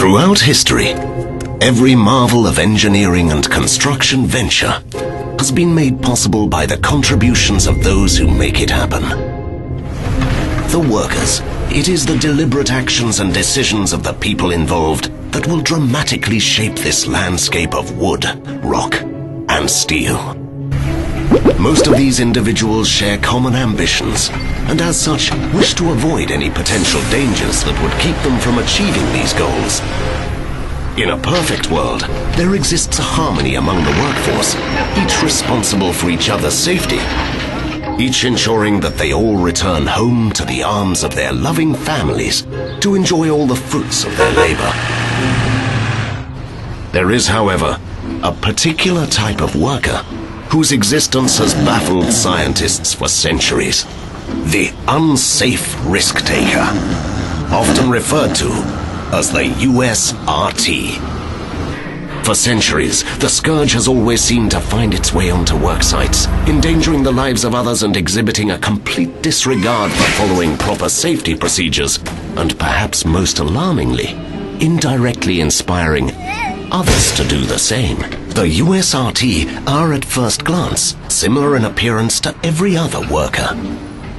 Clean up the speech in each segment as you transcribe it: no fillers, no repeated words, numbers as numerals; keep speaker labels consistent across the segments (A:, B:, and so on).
A: Throughout history, every marvel of engineering and construction venture has been made possible by the contributions of those who make it happen. The workers. It is the deliberate actions and decisions of the people involved that will dramatically shape this landscape of wood, rock, and steel. Most of these individuals share common ambitions, and as such wish to avoid any potential dangers that would keep them from achieving these goals. In a perfect world, there exists a harmony among the workforce, each responsible for each other's safety, each ensuring that they all return home to the arms of their loving families to enjoy all the fruits of their labor. There is, however, a particular type of worker whose existence has baffled scientists for centuries. The unsafe risk-taker, often referred to as the USRT. For centuries, the scourge has always seemed to find its way onto work sites, endangering the lives of others and exhibiting a complete disregard for following proper safety procedures, and perhaps most alarmingly, indirectly inspiring others to do the same. The USRT are at first glance similar in appearance to every other worker,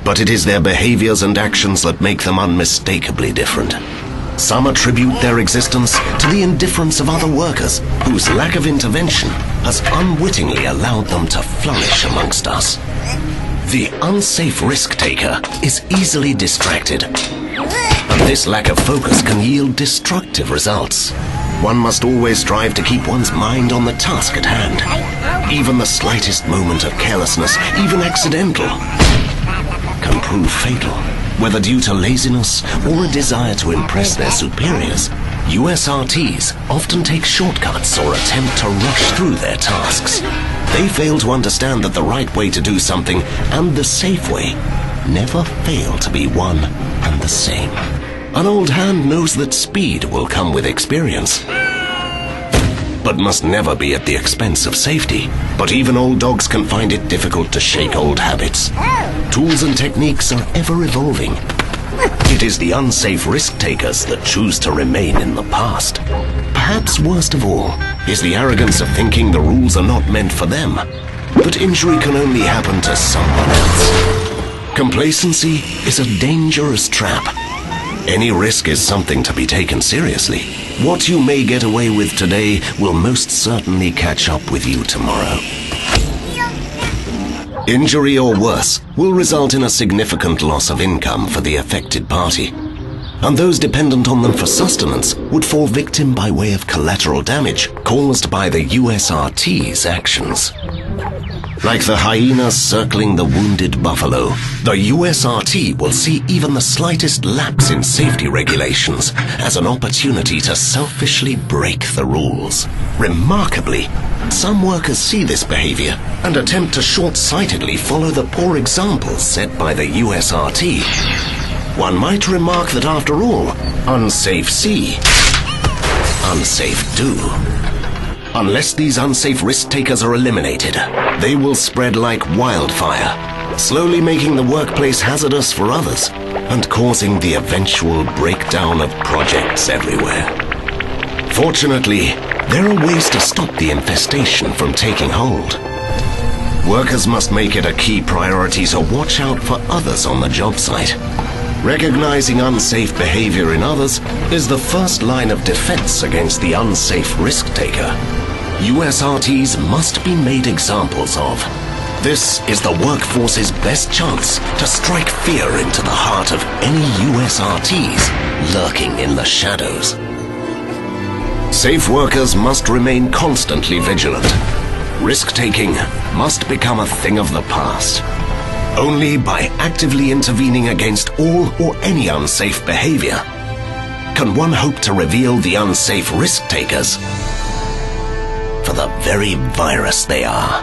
A: but it is their behaviors and actions that make them unmistakably different. Some attribute their existence to the indifference of other workers, whose lack of intervention has unwittingly allowed them to flourish amongst us. The unsafe risk-taker is easily distracted, and this lack of focus can yield destructive results. One must always strive to keep one's mind on the task at hand. Even the slightest moment of carelessness, even accidental, can prove fatal. Whether due to laziness or a desire to impress their superiors, USRTs often take shortcuts or attempt to rush through their tasks. They fail to understand that the right way to do something and the safe way never fail to be one and the same. An old hand knows that speed will come with experience, but must never be at the expense of safety. But even old dogs can find it difficult to shake old habits. Tools and techniques are ever evolving. It is the unsafe risk-takers that choose to remain in the past. Perhaps worst of all is the arrogance of thinking the rules are not meant for them, that injury can only happen to someone else. Complacency is a dangerous trap. Any risk is something to be taken seriously. What you may get away with today will most certainly catch up with you tomorrow. Injury or worse will result in a significant loss of income for the affected party, and those dependent on them for sustenance would fall victim by way of collateral damage caused by the USRT's actions. Like the hyenas circling the wounded buffalo, the USRT will see even the slightest lapse in safety regulations as an opportunity to selfishly break the rules. Remarkably, some workers see this behavior and attempt to short-sightedly follow the poor examples set by the USRT. One might remark that after all, unsafe see, unsafe do. Unless these unsafe risk-takers are eliminated, they will spread like wildfire, slowly making the workplace hazardous for others and causing the eventual breakdown of projects everywhere. Fortunately, there are ways to stop the infestation from taking hold. Workers must make it a key priority to watch out for others on the job site. Recognizing unsafe behavior in others is the first line of defense against the unsafe risk-taker. USRTs must be made examples of. This is the workforce's best chance to strike fear into the heart of any USRTs lurking in the shadows. Safe workers must remain constantly vigilant. Risk-taking must become a thing of the past. Only by actively intervening against all or any unsafe behavior can one hope to reveal the unsafe risk-takers for the very virus they are.